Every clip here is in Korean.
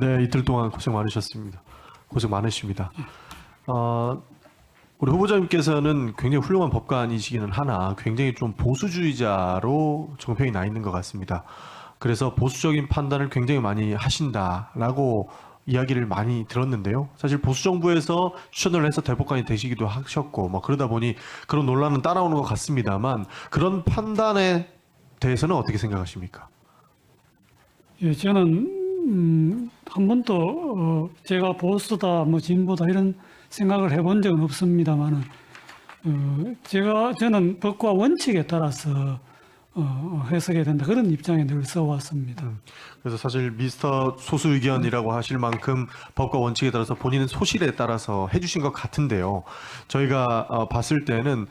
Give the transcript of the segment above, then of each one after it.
네, 이틀 동안 고생 많으셨습니다. 고생 많으십니다. 우리 후보자님께서는 굉장히 훌륭한 법관이시기는 하나 굉장히 좀 보수주의자로 정평이 나 있는 것 같습니다. 그래서 보수적인 판단을 굉장히 많이 하신다라고 이야기를 많이 들었는데요. 사실 보수정부에서 추천을 해서 대법관이 되시기도 하셨고 뭐 그러다 보니 그런 논란은 따라오는 것 같습니다만 그런 판단에 대해서는 어떻게 생각하십니까? 예, 저는 한 번도 제가 보수다 뭐 진보다 이런 생각을 해본 적은 없습니다만은 저는 법과 원칙에 따라서 해석해야 된다 그런 입장에 늘 써왔습니다. 그래서 사실 미스터 소수 의견이라고 하실 만큼 법과 원칙에 따라서 본인은 소실에 따라서 해주신 것 같은데요. 저희가 봤을 때는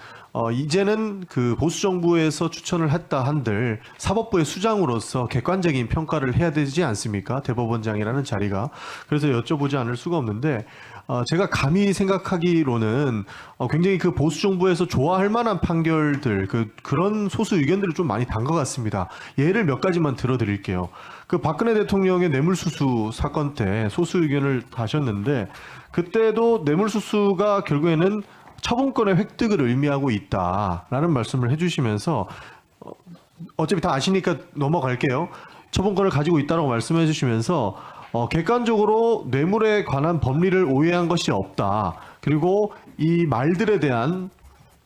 이제는 그 보수 정부에서 추천을 했다 한들 사법부의 수장으로서 객관적인 평가를 해야 되지 않습니까? 대법원장이라는 자리가. 그래서 여쭤보지 않을 수가 없는데 제가 감히 생각하기로는 굉장히 그 보수 정부에서 좋아할 만한 판결들 그런 소수 의견들을 좀 많이 단 것 같습니다. 예를 몇 가지만 들어드릴게요. 그 박근혜 대통령의 뇌물수수 사건 때 소수 의견을 다셨는데 그때도 뇌물수수가 결국에는 처분권의 획득을 의미하고 있다라는 말씀을 해주시면서 어차피 다 아시니까 넘어갈게요. 처분권을 가지고 있다라고 말씀해 주시면서 객관적으로 뇌물에 관한 법리를 오해한 것이 없다. 그리고 이 말들에 대한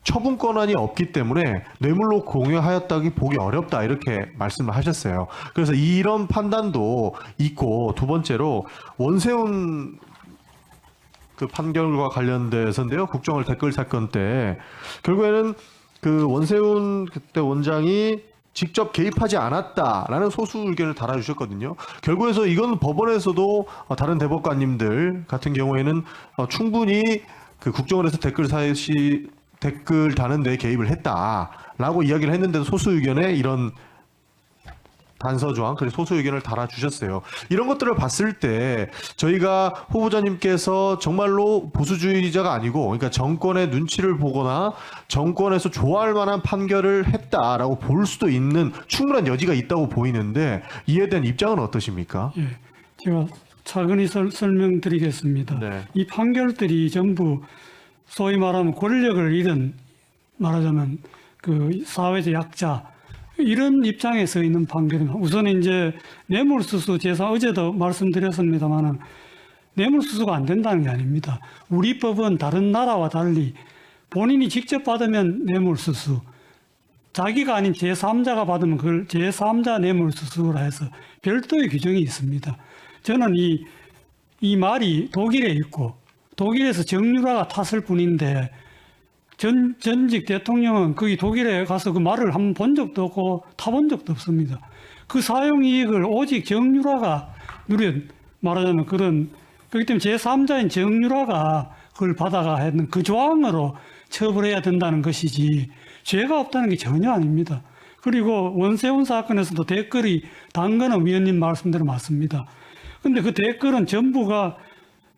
처분 권한이 없기 때문에 뇌물로 공여하였다기 보기 어렵다 이렇게 말씀을 하셨어요. 그래서 이런 판단도 있고 두 번째로 원세훈 그 판결과 관련돼서인데요. 국정원 댓글 사건 때 결국에는 그 원세훈 그때 원장이 직접 개입하지 않았다라는 소수 의견을 달아주셨거든요. 결국에서 이건 법원에서도 다른 대법관님들 같은 경우에는 충분히 그 국정원에서 댓글 다는 데 개입을 했다라고 이야기를 했는데도 소수 의견에 이런 단서 조항, 그리고 소수 의견을 달아주셨어요. 이런 것들을 봤을 때 저희가 후보자님께서 정말로 보수주의자가 아니고 그러니까 정권의 눈치를 보거나 정권에서 좋아할 만한 판결을 했다라고 볼 수도 있는 충분한 여지가 있다고 보이는데 이에 대한 입장은 어떠십니까? 예, 제가 차근히 설명드리겠습니다. 네. 이 판결들이 전부 소위 말하면 권력을 잃은 말하자면 그 사회적 약자 이런 입장에 서 있는 판결입니다. 우선 이제 뇌물수수 제사 어제도 말씀드렸습니다만은 뇌물수수가 안 된다는 게 아닙니다. 우리 법은 다른 나라와 달리 본인이 직접 받으면 뇌물수수, 자기가 아닌 제3자가 받으면 그걸 제3자 뇌물수수라 해서 별도의 규정이 있습니다. 저는 이 말이 독일에 있고 독일에서 정유라가 탔을 뿐인데 전직 대통령은 거기 독일에 가서 그 말을 한번 본 적도 없고 타본 적도 없습니다. 그 사용이익을 오직 정유라가 누린 말하자면 그런 그렇기 때문에 제3자인 정유라가 그걸 받아가 했는 그 조항으로 처벌해야 된다는 것이지 죄가 없다는 게 전혀 아닙니다. 그리고 원세훈 사건에서도 댓글이 단 거는 위원님 말씀대로 맞습니다. 근데 그 댓글은 전부가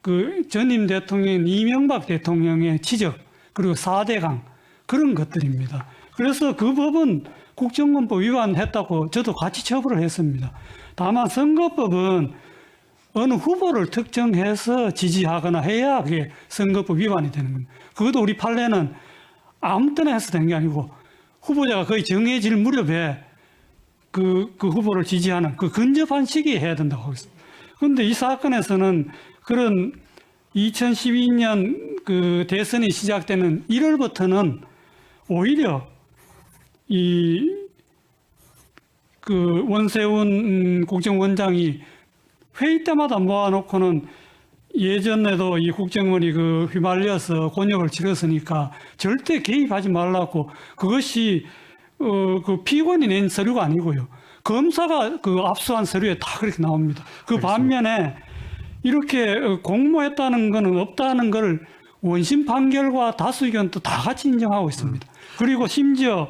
그 전임 대통령인 이명박 대통령의 지적 그리고 4대강 그런 것들입니다. 그래서 그 법은 국정원법 위반했다고 저도 같이 처벌을 했습니다. 다만 선거법은 어느 후보를 특정해서 지지하거나 해야 그게 선거법 위반이 되는 겁니다. 그것도 우리 판례는 아무 때나 해서 되는 게 아니고 후보자가 거의 정해질 무렵에 그 후보를 지지하는 그 근접한 시기에 해야 된다고 하고 있습니다. 그런데 이 사건에서는 그런 2012년 그 대선이 시작되는 1월부터는 오히려 그 원세훈 국정원장이 회의 때마다 모아놓고는 예전에도 이 국정원이 그 휘말려서 곤욕을 치렀으니까 절대 개입하지 말라고 그것이 그 피고인이 낸 서류가 아니고요. 검사가 그 압수한 서류에 다 그렇게 나옵니다. 그 알겠습니다. 반면에 이렇게 공모했다는 것은 없다는 걸 원심 판결과 다수 의견도 다 같이 인정하고 있습니다. 그리고 심지어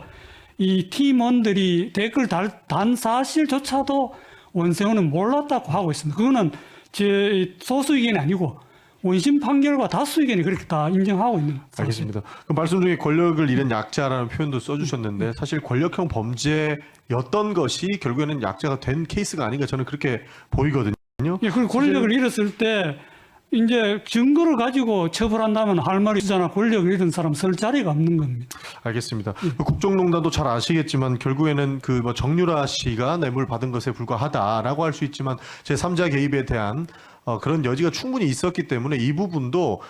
이 팀원들이 댓글 단 사실조차도 원세훈은 몰랐다고 하고 있습니다. 그거는 제 소수 의견이 아니고 원심 판결과 다수 의견이 그렇게 다 인정하고 있는 사실. 알겠습니다. 그 말씀 중에 권력을 잃은 약자라는 표현도 써주셨는데 사실 권력형 범죄였던 것이 결국에는 약자가 된 케이스가 아닌가 저는 그렇게 보이거든요. 예, 그리고 권력을 잃었을 때 이제 증거를 가지고 처벌한다면 할 말이 있잖아. 권력을 잃은 사람 설 자리가 없는 겁니다. 알겠습니다. 그 국정농단도 잘 아시겠지만 결국에는 그 뭐 정유라 씨가 뇌물 받은 것에 불과하다라고 할 수 있지만 제3자 개입에 대한 그런 여지가 충분히 있었기 때문에 이 부분도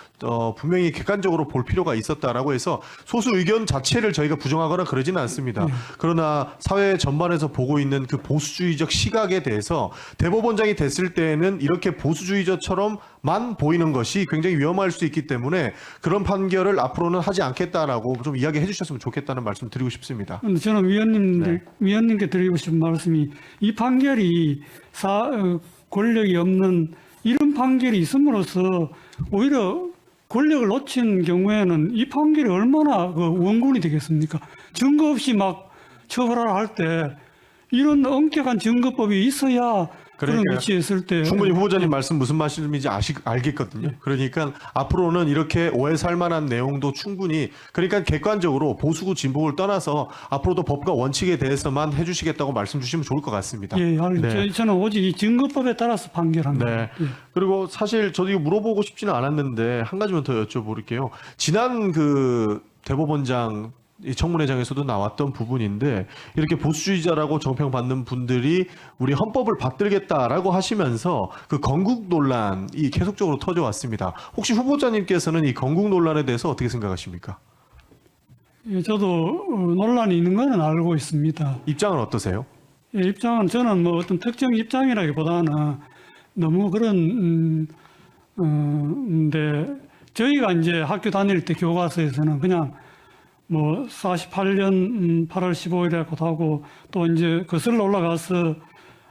분명히 객관적으로 볼 필요가 있었다라고 해서 소수 의견 자체를 저희가 부정하거나 그러지는 않습니다. 그러나 사회 전반에서 보고 있는 그 보수주의적 시각에 대해서 대법원장이 됐을 때에는 이렇게 보수주의자처럼만 보이는 것이 굉장히 위험할 수 있기 때문에 그런 판결을 앞으로는 하지 않겠다라고 좀 이야기해 주셨으면 좋겠다는 말씀 드리고 싶습니다. 근데 저는 위원님께 드리고 싶은 말씀이 이 판결이 권력이 없는 이런 판결이 있음으로써 오히려 권력을 놓친 경우에는 이 판결이 얼마나 그 원군이 되겠습니까? 증거 없이 막 처벌하라 할 때 이런 엄격한 증거법이 있어야 그런 그러니까요. 위치에 있을 때 충분히 후보자님 말씀 무슨 말씀인지 알겠거든요. 그러니까 앞으로는 이렇게 오해 살만한 내용도 충분히 그러니까 객관적으로 보수고 진보를 떠나서 앞으로도 법과 원칙에 대해서만 해주시겠다고 말씀 주시면 좋을 것 같습니다. 예, 알겠죠. 저는 오직 이 증거법에 따라서 판결합니다. 네. 예. 그리고 사실 저도 이거 물어보고 싶지는 않았는데 한 가지만 더 여쭤볼게요. 지난 그 대법원장 이 청문회장에서도 나왔던 부분인데 이렇게 보수주의자라고 정평받는 분들이 우리 헌법을 받들겠다라고 하시면서 그 건국 논란이 계속적으로 터져왔습니다. 혹시 후보자님께서는 이 건국 논란에 대해서 어떻게 생각하십니까? 예, 저도 논란이 있는 것은 알고 있습니다. 입장은 어떠세요? 예, 입장은 저는 뭐 어떤 특정 입장이라기보다는 너무 그런 근데 저희가 이제 학교 다닐 때 교과서에서는 그냥 뭐 48년 8월 15일이라고도 하고 또 이제 거슬러 올라가서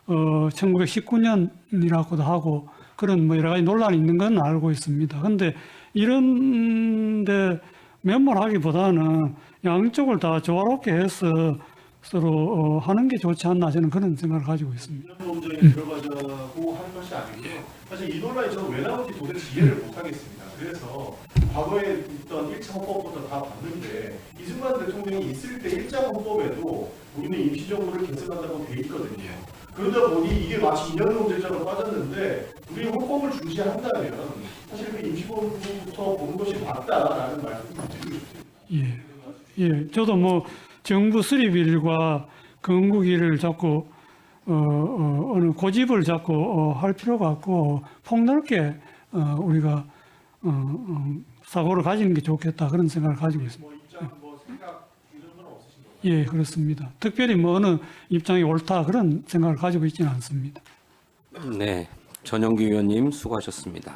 1919년이라고도 하고 그런 뭐 여러 가지 논란이 있는 건 알고 있습니다. 근데 이런데 면밀하기보다는 양쪽을 다 조화롭게 해서 서로 하는 게 좋지 않나 저는 그런 생각을 가지고 있습니다. 이런 논쟁에 들어가자고 하는 것이 아니고요. 사실 이 논란이 저는 왜 나온지 도대체 이해를 못하겠습니다. 그래서 과거에 있던 1차 헌법부터 다 봤는데 이승만 대통령이 있을 때 1차 헌법에도 우리는 임시정부를 개설한다고 돼 있거든요. 그러다 보니 이게 마치 인연농제처럼 빠졌는데 우리 헌법을 중시한다면 사실 그 임시정부부터 보는 것이 맞다라는 말씀을 드리고 싶습니다. 예, 저도 뭐 정부 수립일과 건국일을 자꾸 어느 고집을 자꾸 할 필요가 없고 폭넓게 우리가 사고를 가지는 게 좋겠다 그런 생각을 가지고 있습니다. 뭐 입장, 뭐 생각 이런 건 없으신 거죠? 예, 그렇습니다. 특별히 뭐 어느 입장이 옳다 그런 생각을 가지고 있지는 않습니다. 네, 전영기 의원님 수고하셨습니다.